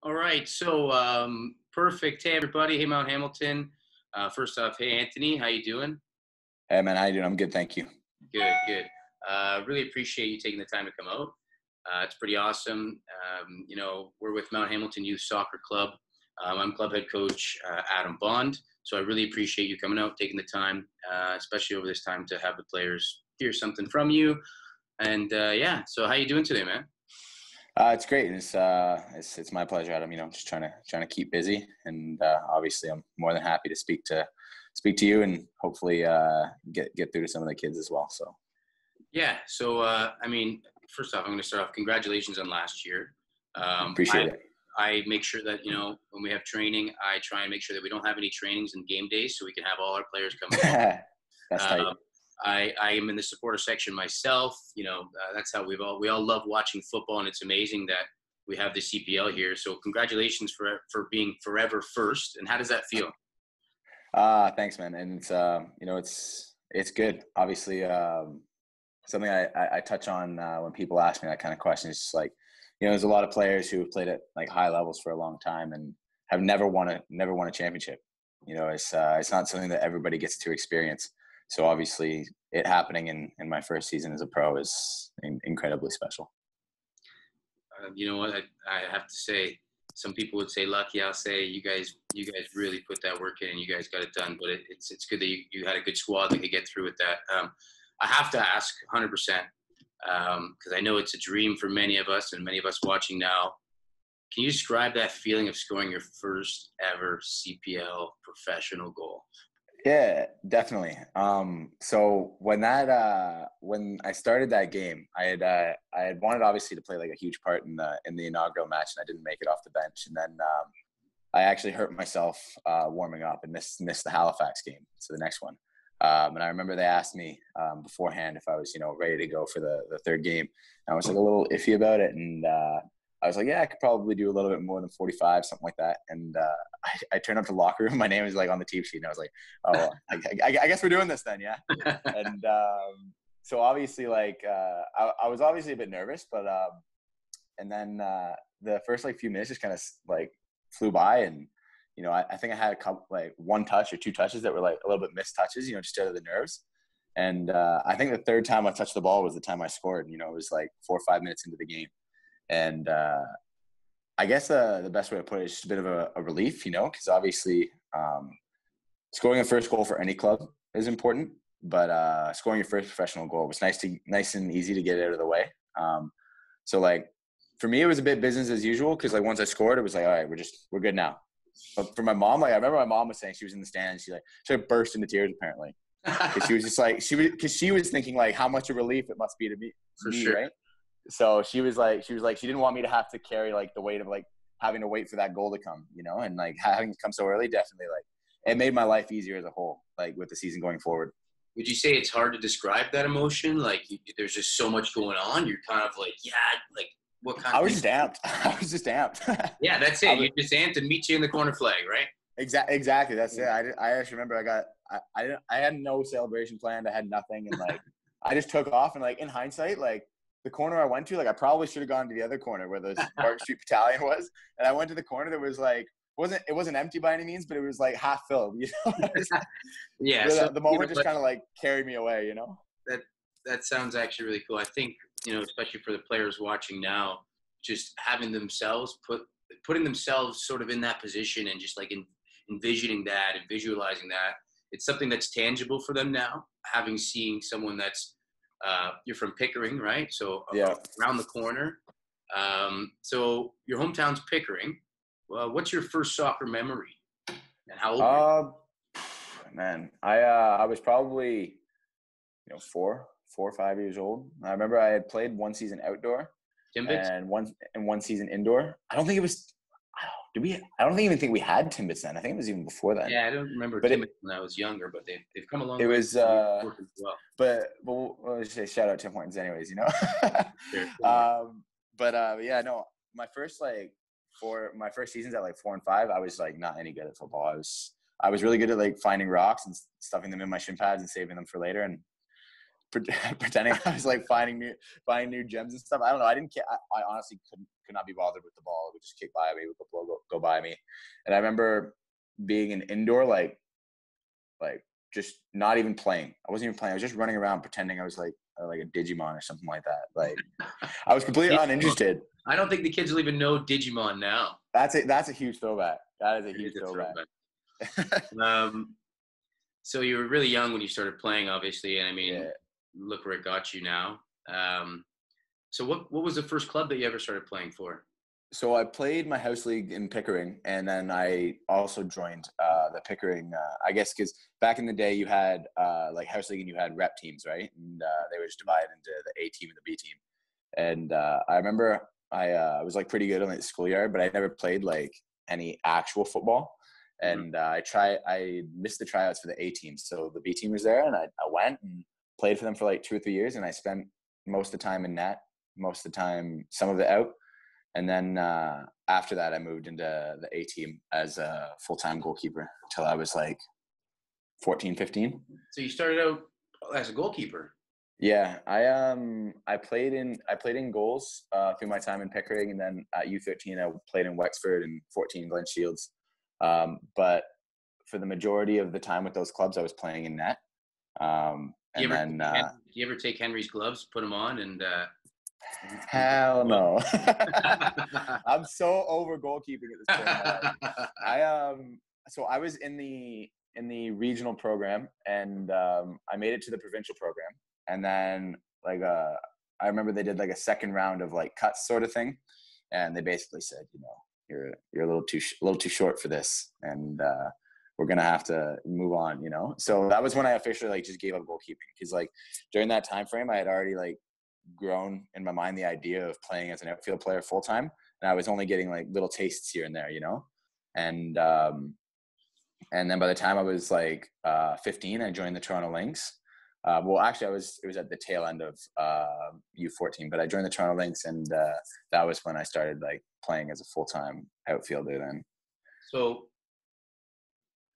All right. So perfect. Hey, everybody. Hey, Mount Hamilton. First off, hey, Anthony. How you doing? Hey man, how you doing? I'm good, thank you. Good, good. Really appreciate you taking the time to come out. It's pretty awesome. We're with Mount Hamilton Youth Soccer Club. I'm club head coach Adam Bond. So I really appreciate you coming out, taking the time, especially over this time, to have the players hear something from you. And so how you doing today, man? It's great. It's my pleasure, Adam. Just trying to keep busy, and obviously, I'm more than happy to speak to you, and hopefully get through to some of the kids as well. So yeah. So first off, I'm going to start off. Congratulations on last year. Appreciate it. I make sure that when we have training, I try and make sure that we don't have any trainings and game days, so we can have all our players come. That's tight. I am in the supporter section myself. That's how we all love watching football, and it's amazing that we have the CPL here. So congratulations for being forever first. And how does that feel? Thanks, man. And it's good. Obviously, something I touch on when people ask me that kind of question is just like, there's a lot of players who have played at like high levels for a long time and have never won a championship. It's not something that everybody gets to experience. So obviously it happening in my first season as a pro is incredibly special. You know what? I have to say, some people would say lucky. I'll say you guys really put that work in and you guys got it done. But it's good that you had a good squad that could get through with that. I have to ask 100%, because I know it's a dream for many of us and many of us watching now. Can you describe that feeling of scoring your first ever CPL professional goal? Yeah, definitely. So when I started that game, I had wanted obviously to play like a huge part in the inaugural match, and I didn't make it off the bench. And then I actually hurt myself warming up and missed the Halifax game, so the next one. And I remember they asked me beforehand if I was ready to go for the third game. And I was like a little iffy about it, and I was like, yeah, I could probably do a little bit more than 45, something like that. And I turned up to the locker room. My name was like on the team sheet. And I was like, oh, I guess we're doing this then, yeah. And so obviously, like, I was obviously a bit nervous, but and then the first like few minutes just kind of like flew by. And, I think I had a couple, like one touch or two touches that were like a little bit missed touches, just out of the nerves. And I think the third time I touched the ball was the time I scored. It was like 4 or 5 minutes into the game. And I guess the best way to put it is just a bit of a relief, because obviously scoring a first goal for any club is important, but scoring your first professional goal was nice and easy to get it out of the way. So like for me, it was a bit business as usual, because like once I scored, it was like, all right, we're good now. But for my mom, like I remember my mom was saying, she was in the stands, she burst into tears apparently, because she was just like she was thinking like how much a relief it must be to me, for sure, right? So she was like, she didn't want me to have to carry like the weight of like having to wait for that goal to come, and like having it come so early, definitely like it made my life easier as a whole, like with the season going forward. Would you say it's hard to describe that emotion? Like there's just so much going on. You're kind of like, yeah, like what kind I was just amped. Yeah, that's it. You just amped and meet you in the corner flag, right? Exactly. That's it. I actually remember I had no celebration planned. I had nothing. And like, I just took off, and like in hindsight, like, the corner I went to, like I probably should have gone to the other corner where the Park Street Battalion was. And I went to the corner that was like, it wasn't empty by any means, but it was like half filled, Yeah. So the moment just kind of like carried me away, That sounds actually really cool. I think, especially for the players watching now, just having themselves putting themselves sort of in that position and just like envisioning that and visualizing that, it's something that's tangible for them now, having seen someone that's, you're from Pickering, right? So yeah, around the corner. So your hometown's Pickering. Well, what's your first soccer memory, and how old were you? Man, I was probably 4 or 5 years old. I remember I had played one season outdoor and one season indoor. I don't think it was. I don't even think we had Timbits then. I think it was even before then. Yeah, I don't remember Timbits when I was younger, but they've come along. It was, well. but we'll just say shout out Tim Hortons anyways, Sure. Yeah, no, my first seasons at like 4 and 5, I was like not any good at football. I was really good at like finding rocks and stuffing them in my shin pads and saving them for later. And pretending I was like finding new gems and stuff. I don't know. I didn't care. I honestly could not be bothered with the ball. It would just kick by me. It would go by me. And I remember being an indoor, like just not even playing. I wasn't even playing. I was just running around pretending I was like a Digimon or something like that. Like I was completely uninterested. I don't think the kids will even know Digimon now. That's a huge throwback. That is a huge throwback. So you were really young when you started playing, obviously, and I mean, Yeah. look where it got you now. So what was the first club that you ever started playing for? So I played my house league in Pickering, and then I also joined the Pickering. I guess because back in the day you had like house league and you had rep teams, right? And they were just divided into the A team and the B team. And I remember I was like pretty good on the schoolyard, but I never played like any actual football. And I missed the tryouts for the A team, so the B team was there, and I went and played for them for like 2 or 3 years, and I spent most of the time in net, most of the time some of it out. And then after that, I moved into the A team as a full-time goalkeeper until I was like 14, 15. So you started out as a goalkeeper. Yeah, I played in goals through my time in Pickering, and then at U13 I played in Wexford and 14 Glen Shields. But for the majority of the time with those clubs, I was playing in net. Do you ever take Henry's gloves, put them on, and hell no. I'm so over goalkeeping at this point in my life. So I was in the regional program, and I made it to the provincial program, and then like I remember they did like a second round of like cuts sort of thing, and they basically said, you're a little too short for this, and we're gonna have to move on, So that was when I officially like just gave up goalkeeping, because like during that time frame I had already like grown in my mind the idea of playing as an outfield player full time, and I was only getting like little tastes here and there, and then by the time I was like 15, I joined the Toronto Lynx. Well, actually, it was at the tail end of U14, but I joined the Toronto Lynx, and that was when I started like playing as a full-time outfielder then. So,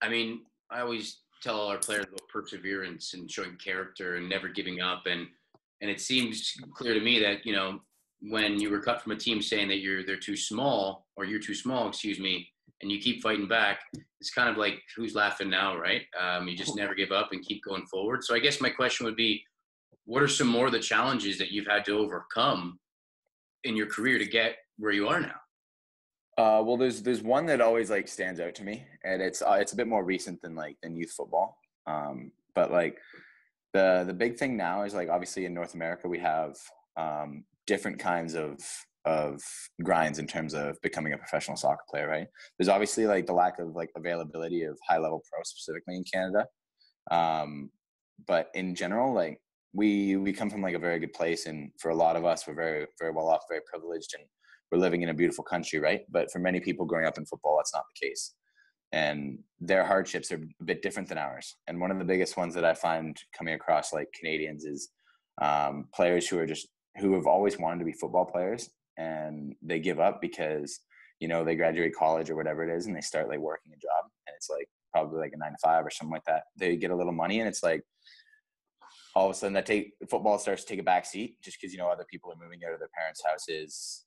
I mean, I always tell all our players about perseverance and showing character and never giving up, and it seems clear to me that when you were cut from a team saying that you're too small, excuse me, and you keep fighting back, it's kind of like who's laughing now, right? You just never give up and keep going forward. So I guess my question would be, what are some more of the challenges that you've had to overcome in your career to get where you are now? Well, there's one that always like stands out to me, and it's a bit more recent than youth football. But like the big thing now is like obviously in North America we have different kinds of grinds in terms of becoming a professional soccer player, right? There's obviously like the lack of like availability of high level pro specifically in Canada. But in general, like we come from like a very good place, and for a lot of us, we're very, very well off, very privileged, and we're living in a beautiful country, right? But for many people growing up in football, that's not the case. And their hardships are a bit different than ours. And one of the biggest ones that I find coming across like Canadians is players who have always wanted to be football players, and they give up because, they graduate college or whatever it is, and they start like working a job, and it's like probably like a 9 to 5 or something like that. They get a little money, and it's like all of a sudden football starts to take a back seat just because, other people are moving out of their parents' houses.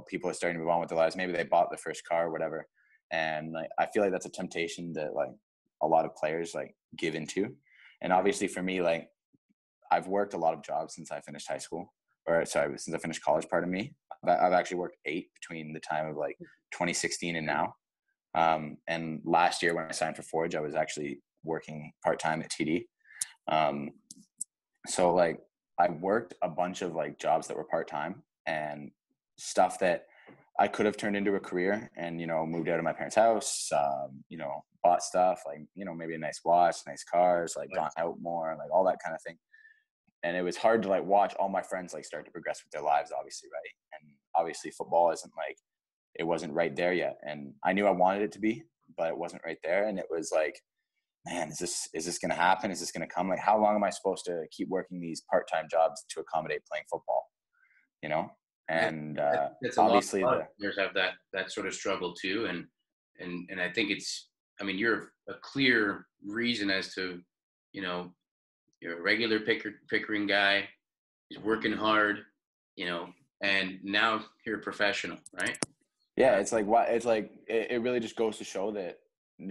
People are starting to move on with their lives. Maybe they bought their first car or whatever. And like, I feel like that's a temptation that like a lot of players like give into. And obviously for me, like I've worked a lot of jobs since I finished high school, since I finished college, pardon me. I've actually worked 8 between the time of like 2016 and now. And last year when I signed for Forge, I was actually working part-time at TD. So like I worked a bunch of like jobs that were part-time and stuff that I could have turned into a career and, moved out of my parents' house, bought stuff like, maybe a nice watch, nice cars, like gone out more, like all that kind of thing. And it was hard to like watch all my friends like start to progress with their lives, obviously. Right. And obviously football it wasn't right there yet. And I knew I wanted it to be, but it wasn't right there. And it was like, man, is this going to happen? Is this going to come? Like, how long am I supposed to keep working these part-time jobs to accommodate playing football? And obviously a lot of players have that sort of struggle too. And I think you're a clear reason as to, You're a regular Pickering guy. He's working hard, and now you're a professional, right? Yeah, it's like it really just goes to show that,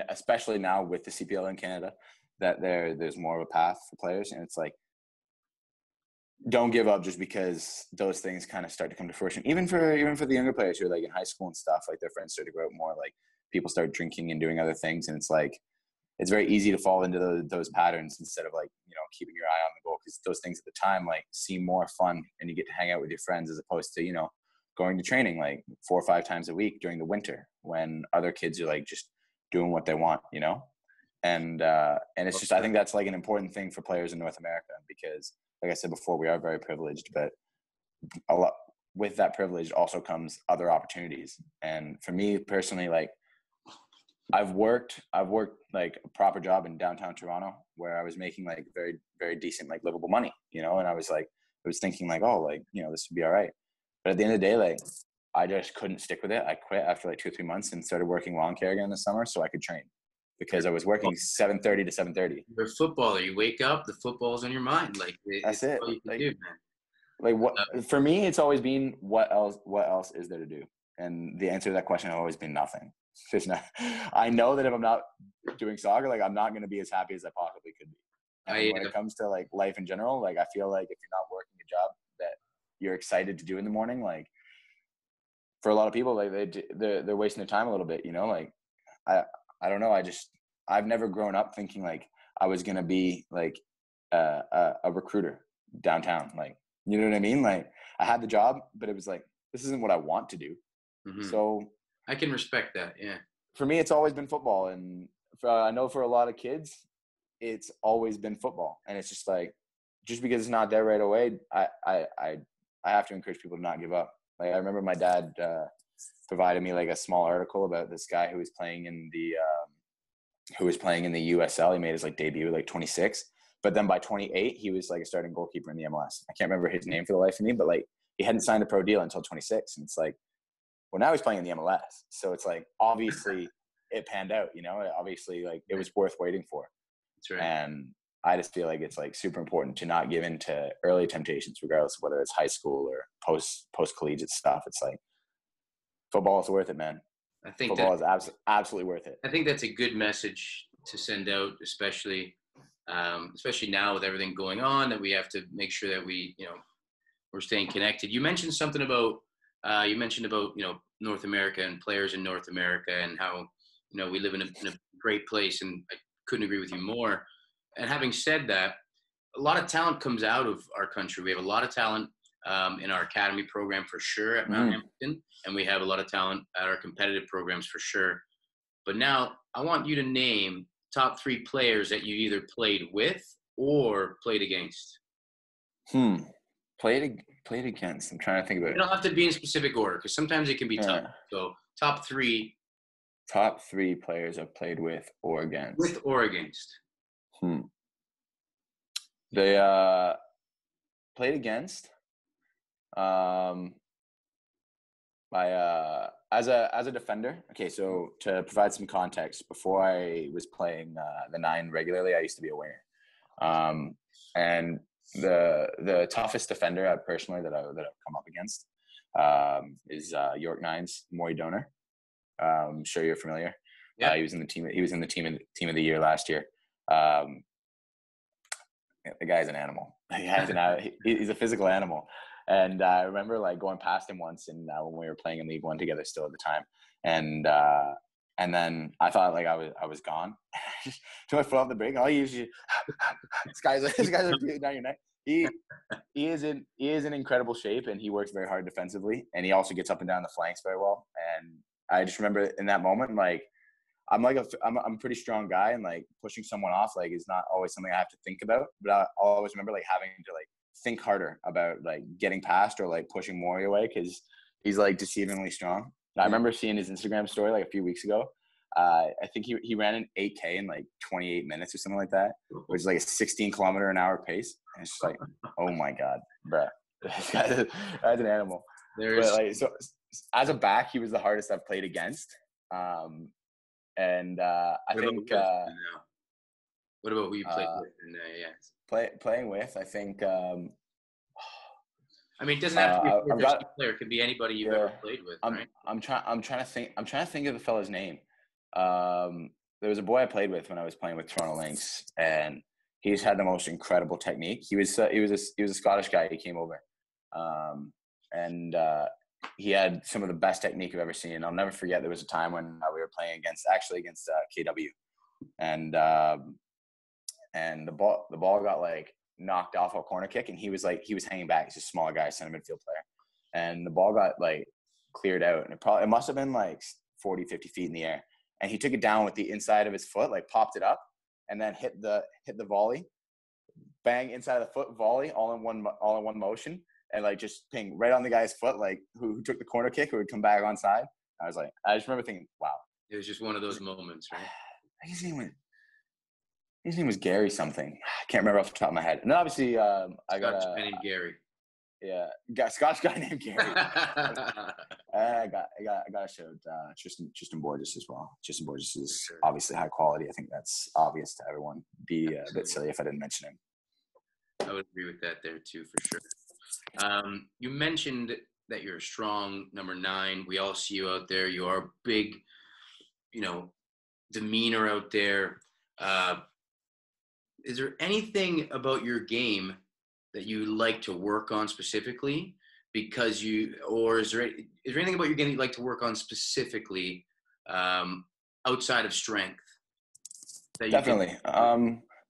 especially now with the CPL in Canada, that there's more of a path for players, and it's like, don't give up just because those things kind of start to come to fruition. Even for the younger players who are like in high school and stuff, like their friends start to grow up more, like people start drinking and doing other things, and it's like it's very easy to fall into those patterns instead of like keeping your eye on the goal, because those things at the time like seem more fun and you get to hang out with your friends as opposed to going to training like 4 or 5 times a week during the winter when other kids are like just doing what they want, and it's just, I think that's like an important thing for players in North America, because like I said before, we are very privileged, but a lot with that privilege also comes other opportunities. And for me personally, like I've worked like a proper job in downtown Toronto where I was making like very, very decent, like livable money, and I was thinking like, oh, like, this would be all right. But at the end of the day, like I just couldn't stick with it. I quit after like 2 or 3 months and started working lawn care again this summer so I could train, because I was working 7:30 to 7:30. You're a footballer. You wake up, the football's on your mind. Like That's it. All you can like, do, man. Like what for me, it's always been what else is there to do? And the answer to that question has always been nothing. There's not. I know that if I'm not doing soccer, like I'm not going to be as happy as I possibly could be. And when it comes to like life in general, like I feel like if you're not working a job that you're excited to do in the morning, like for a lot of people, like they're wasting their time a little bit, like I don't know. I've never grown up thinking like I was going to be like a recruiter downtown. Like, you know what I mean? Like I had the job, but it was like, this isn't what I want to do. Mm-hmm. So I can respect that. Yeah. For me, it's always been football. And I know for a lot of kids, it's always been football. And it's just like, just because it's not there right away, I have to encourage people to not give up. Like I remember my dad provided me like a small article about this guy who was playing in the USL. He made his like debut at like 26, but then by 28 he was like a starting goalkeeper in the MLS. I can't remember his name for the life of me, but like he hadn't signed a pro deal until 26, and it's like, well, now he's playing in the MLS, so it's like obviously it panned out, obviously like it was worth waiting for. That's right. And I just feel like it's like super important to not give in to early temptations, regardless of whether it's high school or post collegiate stuff. It's like football is worth it, man. I think football is absolutely worth it. I think that's a good message to send out, especially now with everything going on, that we have to make sure that we're staying connected. You mentioned something about North America and players in North America, and how we live in a great place, and I couldn't agree with you more. And having said that, a lot of talent comes out of our country. We have a lot of talent in our academy program for sure at Mount Hamilton, and we have a lot of talent at our competitive programs for sure. But now I want you to name top 3 players that you either played with or played against. Played against. I'm trying to think about it. You don't have to be in specific order, because sometimes it can be tough. So top 3. Top 3 players I've played with or against. With or against. They played against. As a defender. Okay, so to provide some context, before I was playing the 9 regularly, I used to be a winger. And the toughest defender personally that I've come up against is York Nine's Maury Donor. I'm sure you're familiar. Yeah. He was in the team of the year last year. The guy's an animal. He's a physical animal. And I remember like going past him once, and when we were playing in League One together still at the time, and then I thought like I was gone. Just took my foot off the brake. All he usually this guy's breathing down your neck. He is in incredible shape, and he works very hard defensively, and he also gets up and down the flanks very well. And I just remember in that moment, like I'm a pretty strong guy, and like pushing someone off like is not always something I have to think about. But I'll always remember like having to like think harder about like getting past or like pushing Maury away, because he's like deceivingly strong. I remember seeing his Instagram story like a few weeks ago. I think he ran an 8K in like 28 minutes or something like that, which is like a 16-kilometer-an-hour pace. And it's just like, oh my God, bruh, this guy's an animal. But like, so as a back, he was the hardest I've played against. I think What about who you played with? And Playing with, I think. I mean, it doesn't have to be a professional player. It could be anybody you've ever played with, right? I'm trying to think of the fella's name. There was a boy I played with when I was playing with Toronto Lynx, and he's had the most incredible technique. He was a Scottish guy. He came over, and he had some of the best technique I've ever seen. I'll never forget. There was a time when we were playing against KW, and the ball got like knocked off a corner kick, and he was hanging back. He's a small guy, center midfield player, and the ball got like cleared out, and it must have been like 40, 50 feet in the air, and he took it down with the inside of his foot, like popped it up, and then hit the volley, bang, inside of the foot volley, all in one motion, and like just ping right on the guy's foot, like who took the corner kick, who would come back onside. I just remember thinking, wow, it was just one of those moments, right? His name was Gary something. I can't remember off the top of my head. And then obviously, I got a guy named Gary. Yeah, got a Scottish guy named Gary. I got a show Tristan Borges as well. Tristan Borges is obviously high quality. I think that's obvious to everyone. Be a bit silly if I didn't mention him. I would agree with that there too, for sure. You mentioned that you're a strong number 9. We all see you out there. You are big, demeanor out there. Is there anything about your game that you like to work on specifically? Or is there anything about your game that you like to work on specifically outside of strength? Definitely.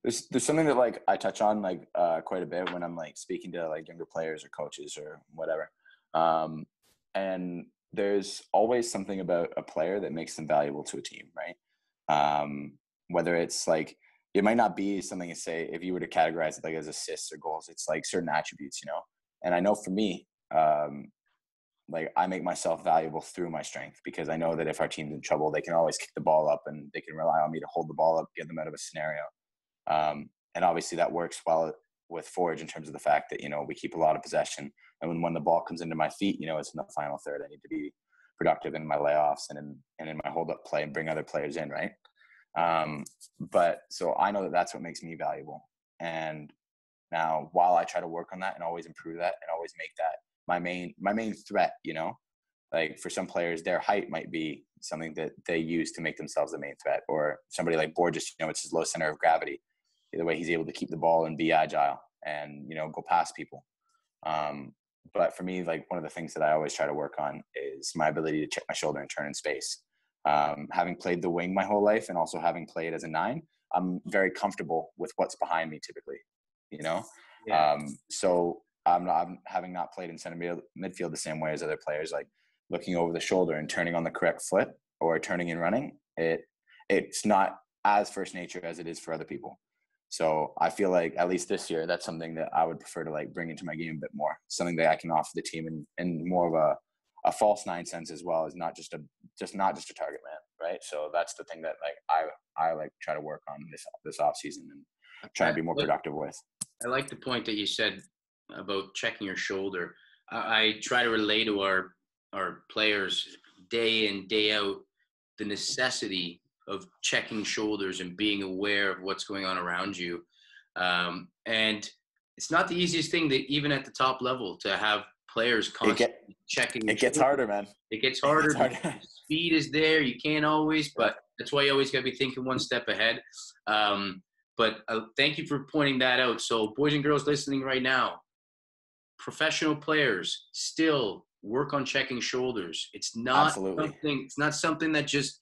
There's something that like I touch on like quite a bit when I'm like speaking to like younger players or coaches or whatever. And there's always something about a player that makes them valuable to a team, right? Whether it's like, it might not be something to say if you were to categorize it like as assists or goals. It's like certain attributes, And I know for me, like I make myself valuable through my strength, because I know that if our team's in trouble, they can always kick the ball up and they can rely on me to hold the ball up, get them out of a scenario. And obviously that works well with Forge in terms of the fact that, we keep a lot of possession. And when the ball comes into my feet, it's in the final third. I need to be productive in my layoffs and in my hold up play and bring other players in, right? But so I know that that's what makes me valuable. And now while I try to work on that and always improve that and always make that my main threat, like for some players, their height might be something that they use to make themselves the main threat, or somebody like Borges, it's his low center of gravity, the way he's able to keep the ball and be agile and, go past people. But for me, like one of the things that I always try to work on is my ability to check my shoulder and turn in space. Having played the wing my whole life and also having played as a 9, I'm very comfortable with what's behind me typically, Yeah. So I'm having not played in center midfield the same way as other players, like looking over the shoulder and turning on the correct foot or turning and running. It's not as first nature as it is for other people. So I feel like at least this year, that's something that I would prefer to like bring into my game a bit more, something that I can offer the team in more of a false 9 sense as well, as not just a target man, right? So that's the thing that like I like try to work on this off season and try to be more productive with. I like the point that you said about checking your shoulder. I try to relay to our players day in, day out, the necessity of checking shoulders and being aware of what's going on around you. And it's not the easiest thing that even at the top level to have players constantly checking. It gets harder, man. It gets harder. Speed is there. You can't always, but that's why you always got to be thinking one step ahead. But thank you for pointing that out. So boys and girls listening right now, professional players still work on checking shoulders. It's not something that just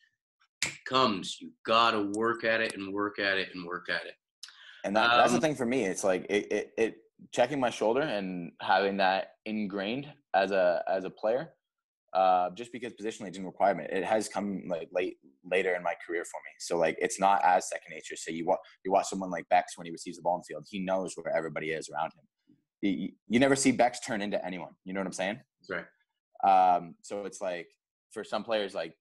comes. You got to work at it and work at it and work at it. And that's the thing for me. It's like it checking my shoulder and having that ingrained as a player, just because positionally it's a requirement. It has come like later in my career for me. So like it's not as second nature. So you watch someone like Bex when he receives the ball in the field, he knows where everybody is around him. You never see Bex turn into anyone. You know what I'm saying? That's right. So it's like for some players, like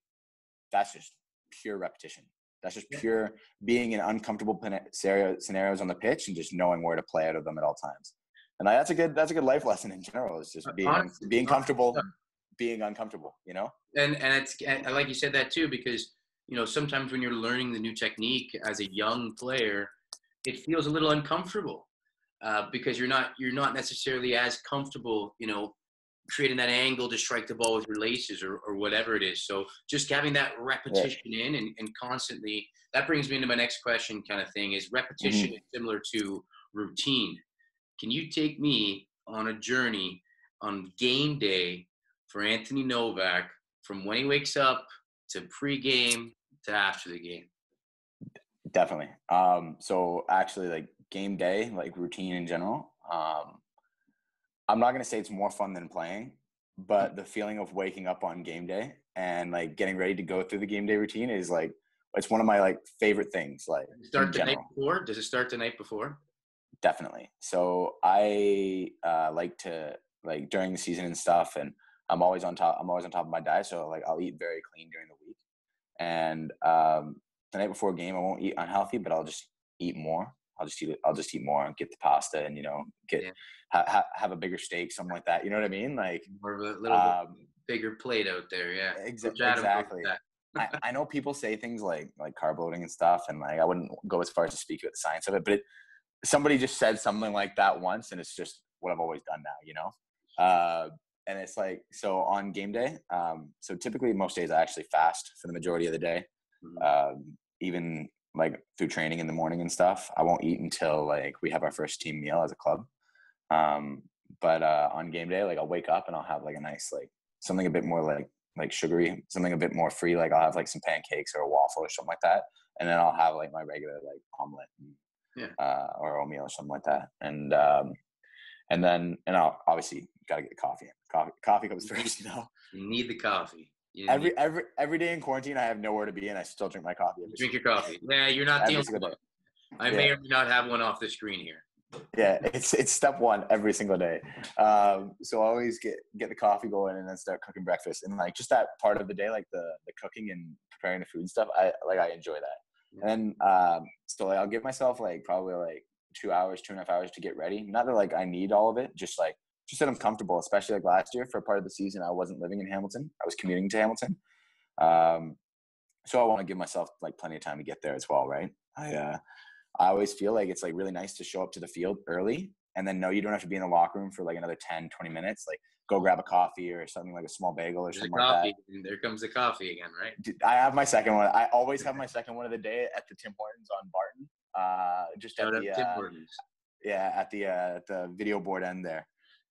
that's just pure repetition. That's just pure being in uncomfortable scenarios on the pitch and just knowing where to play out of them at all times. And that's a good life lesson in general. Is just being comfortable, being uncomfortable. And it's like you said that too, because sometimes when you're learning the new technique as a young player, it feels a little uncomfortable because you're not necessarily as comfortable, creating that angle to strike the ball with your laces or whatever it is. So just having that repetition in and constantly, that brings me into my next question kind of thing is repetition is similar to routine. Can you take me on a journey on game day for Anthony Novak from when he wakes up to pre-game to after the game? Definitely. So actually, like game day, like routine in general, I'm not going to say it's more fun than playing, but the feeling of waking up on game day and like getting ready to go through the game day routine is like, it's one of my like favorite things. Like Start the night before? Does it start the night before? Definitely. So I like to, like during the season and stuff, and I'm always on top of my diet. So like I'll eat very clean during the week. And the night before a game, I won't eat unhealthy, but I'll just eat more. I'll just eat more and get the pasta and, have a bigger steak, something like that. You know what I mean? Like more of a little bit bigger plate out there. Yeah. Exactly. I know people say things like carb loading and stuff, and like I wouldn't go as far as to speak about the science of it, but somebody just said something like that once, and it's just what I've always done now, and it's like, so on game day, so typically most days I actually fast for the majority of the day, even like through training in the morning and stuff. I won't eat until like we have our first team meal as a club, but on game day, like I'll wake up and I'll have like a nice, like something a bit more like sugary, something a bit more free. Like I'll have like some pancakes or a waffle or something like that. And then I'll have like my regular like omelet or oatmeal or something like that. And I'll obviously got to get coffee. Coffee comes first, You need the coffee. Every day in quarantine, I have nowhere to be, and I still drink my coffee. Drink your coffee. Yeah, you're not the only one. I may or may not have one off the screen here. Yeah, it's step one every single day. So I always get the coffee going and then start cooking breakfast. And like just that part of the day, like the cooking and preparing the food and stuff, I enjoy that. Yeah. And then so like I'll give myself like probably like 2.5 hours to get ready. Not that like I need all of it, just that I'm comfortable, especially like last year for a part of the season I wasn't living in Hamilton. I was commuting to Hamilton. So I want to give myself like plenty of time to get there as well, right? I always feel like it's like really nice to show up to the field early and then know you don't have to be in the locker room for like another 10, 20 minutes. Like go grab a coffee or something, like a small bagel or something like that. And there comes the coffee again, right? I have my second one. I always have my second one of the day at the Tim Hortons on Barton. Just at the Tim Hortons. Yeah, at the video board end there.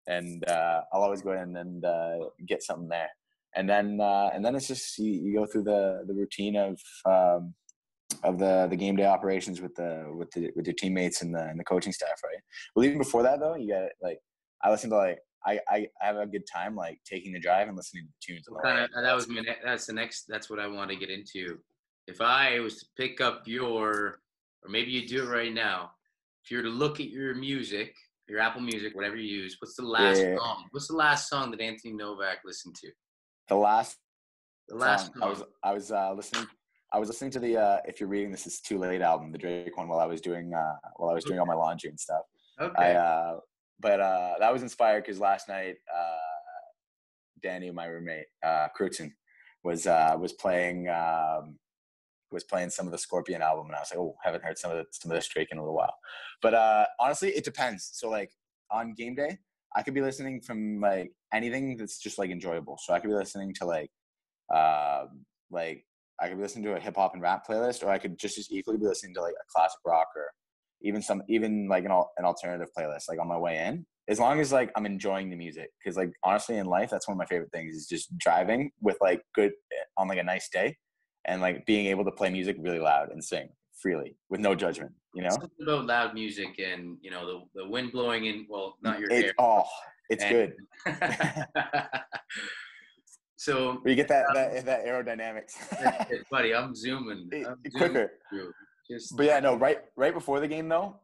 And I'll always go in and get something there. And then it's just you go through the routine of the game day operations with your teammates and the coaching staff, right? Well, even before that though, you got like I listen to like I have a good time like taking the drive and listening to the tunes. That's what I want to get into. If I was to pick up or maybe you do it right now, if you were to look at your music, your Apple Music, whatever you use, what's the last song? What's the last song that Anthony Novak listened to? The last song. I was listening to the If You're Reading This Is Too Late album, the Drake one, while I was doing all my laundry and stuff. Okay. But that was inspired because last night Danny, my roommate, Crutzen, was playing some of the Scorpion album, and I was like, oh, haven't heard some of this Drake in a little while. But honestly, it depends. So like on game day, I could be listening from like anything that's just like enjoyable. So I could be listening to like I could be listening to a hip hop and rap playlist, or I could just as equally be listening to like a classic rock or even like an alternative playlist, like on my way in, as long as like I'm enjoying the music. Because like honestly in life, that's one of my favorite things is just driving with like good on like a nice day and like being able to play music really loud and sing freely with no judgment, Something about loud music and, the wind blowing in, well, not your hair. Oh, it's good. So you get that aerodynamics. Buddy, I'm zooming. Quicker. But yeah, no, right before the game though,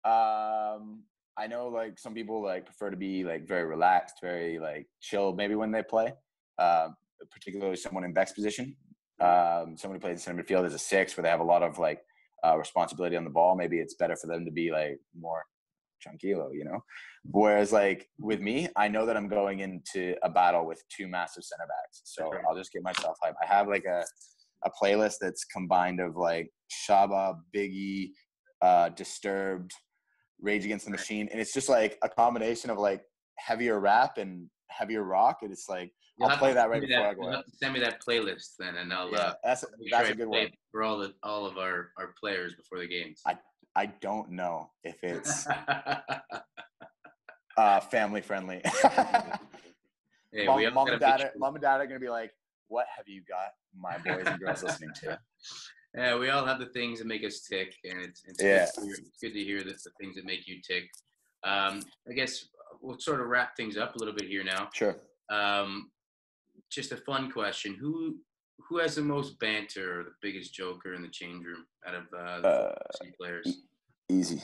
I know like some people like prefer to be like very relaxed, very like chill maybe when they play, particularly someone in Beck's position. Someone who plays in center midfield as a 6 where they have a lot of like responsibility on the ball. Maybe it's better for them to be like more tranquilo, Whereas like with me, I know that I'm going into a battle with 2 massive center backs. So I'll just get myself hyped. I have like a playlist that's combined of like Shaba, Biggie, Disturbed, Rage Against the Machine, and it's just like a combination of like heavier rap and heavier rock, and it's like I'll play that right before I go You'll out. have to send me that playlist then, and I'll That's make sure a I good play one. it for all of our players before the games. I don't know if it's family friendly. Hey, mom and dad are gonna be like, "What have you got my boys and girls listening to?" Yeah, we all have the things that make us tick, and it's good to hear the things that make you tick. I guess we'll sort of wrap things up a little bit here now. Sure. Just a fun question: Who has the most banter or the biggest joker in the change room out of the players? Easy.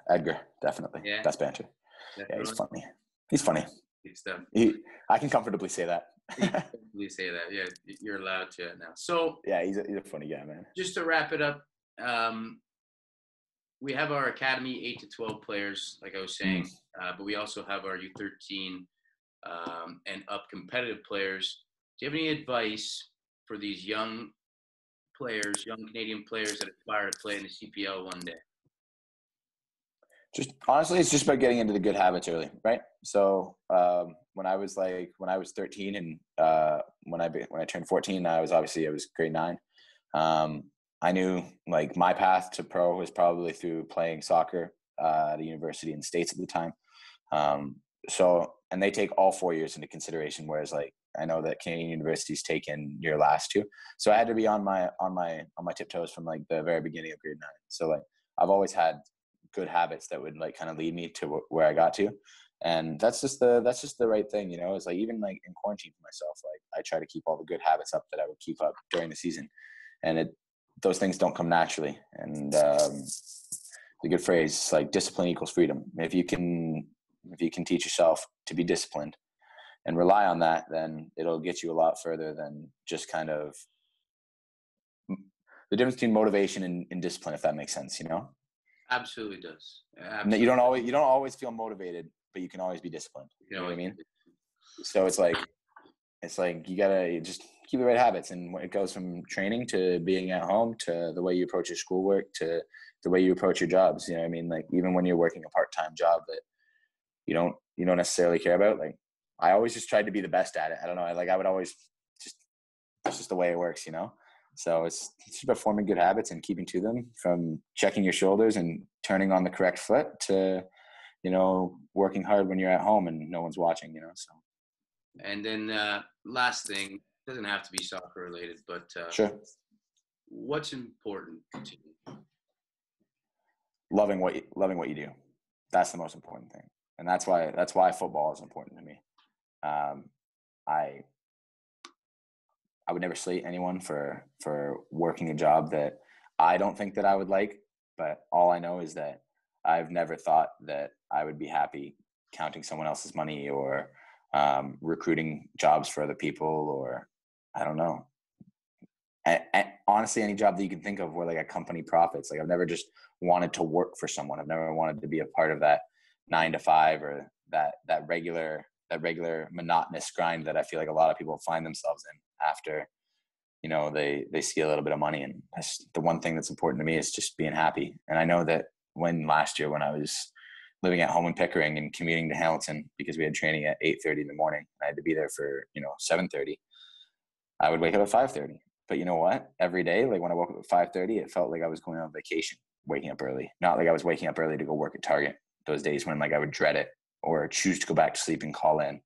Edgar, definitely. Yeah. Best banter. Definitely. Yeah, he's funny. He's funny. Good stuff. I can comfortably say that. You can comfortably say that. Yeah, you're allowed to now. So yeah, he's a funny guy, man. Just to wrap it up, we have our academy 8 to 12 players, like I was saying, but we also have our U13 and up competitive players. Do you have any advice for these young players, young Canadian players that aspire to play in the CPL one day? Just honestly, it's just about getting into the good habits early, right? So when I was 13 and when I turned 14, I was grade 9. I knew like my path to pro was probably through playing soccer at a university in the States at the time. And they take all 4 years into consideration, whereas like I know that Canadian universities take in your last 2. So I had to be on my tiptoes from like the very beginning of grade 9. So like I've always had good habits that would like kind of lead me to where I got to, and that's just the right thing, you know. It's like even like in quarantine for myself, like I try to keep all the good habits up that I would keep up during the season, and those things don't come naturally. And the good phrase like discipline equals freedom. If you can teach yourself to be disciplined and rely on that, then it'll get you a lot further than just kind of the difference between motivation and discipline, if that makes sense, you know. Absolutely does. Absolutely. You don't always feel motivated, but you can always be disciplined. You know what I mean? So it's like you gotta just keep the right habits, and when it goes from training to being at home to the way you approach your schoolwork to the way you approach your jobs. You know what I mean? Like even when you're working a part-time job that you don't necessarily care about, like I always just tried to be the best at it. I don't know. I would always that's just the way it works, you know? So it's just about forming good habits and keeping to them, from checking your shoulders and turning on the correct foot to, you know, working hard when you're at home and no one's watching, you know, so. And then last thing, doesn't have to be soccer related, but sure. What's important to you? Loving what you do. That's the most important thing. And that's why football is important to me. I would never slate anyone for working a job that I don't think that I would like, but all I know is that I've never thought that I would be happy counting someone else's money or recruiting jobs for other people, or I don't know. Honestly, any job that you can think of where like a company profits. Like I've never just wanted to work for someone. I've never wanted to be a part of that 9 to 5 or that regular monotonous grind that I feel like a lot of people find themselves in after, you know, they see a little bit of money. And that's the one thing that's important to me, is just being happy. And I know that last year when I was living at home in Pickering and commuting to Hamilton because we had training at 8:30 in the morning, I had to be there for, 7:30. I would wake up at 5:30. But you know what? Every day, like when I woke up at 5:30, it felt like I was going on vacation, waking up early. Not like I was waking up early to go work at Target. Those days when like I would dread it or choose to go back to sleep and call in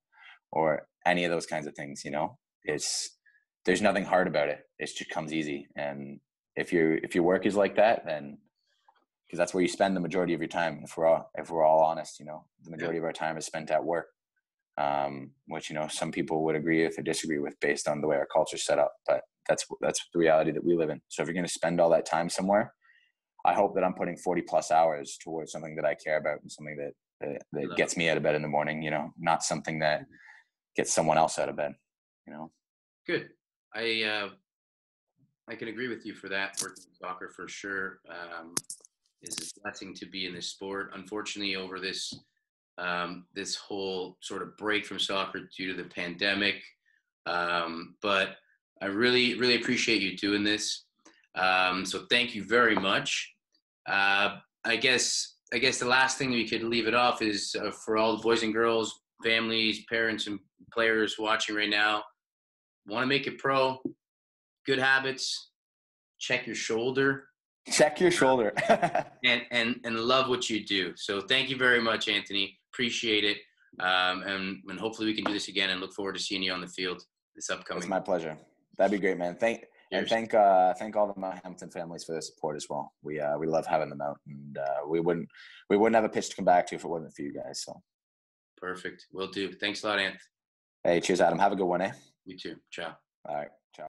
or any of those kinds of things, you know. There's nothing hard about it. It just comes easy. And if your work is like that, then because that's where you spend the majority of your time. If we're all honest, you know, the majority of our time is spent at work, which, you know, some people would agree with or disagree with based on the way our culture's set up. But that's the reality that we live in. So if you're going to spend all that time somewhere, I hope that I'm putting 40 plus hours towards something that I care about and something that gets me out of bed in the morning, you know, not something that gets someone else out of bed, you know. Good. I can agree with you for that. Working in soccer for sure is a blessing to be in this sport. Unfortunately, over this this whole sort of break from soccer due to the pandemic, but I really, really appreciate you doing this. So thank you very much. I guess the last thing we could leave it off is for all the boys and girls, families, parents, and players watching right now. Want to make it pro? Good habits. Check your shoulder. Check your shoulder. and love what you do. So thank you very much, Anthony. Appreciate it. And hopefully we can do this again, and look forward to seeing you on the field this upcoming. It's my pleasure. That'd be great, man. Thank all the Mount Hamilton families for their support as well. We love having them out, and we wouldn't have a pitch to come back to if it wasn't for you guys. So perfect. Will do. Thanks a lot, Anth. Hey, cheers, Adam. Have a good one, eh? You too. Ciao. All right. Ciao.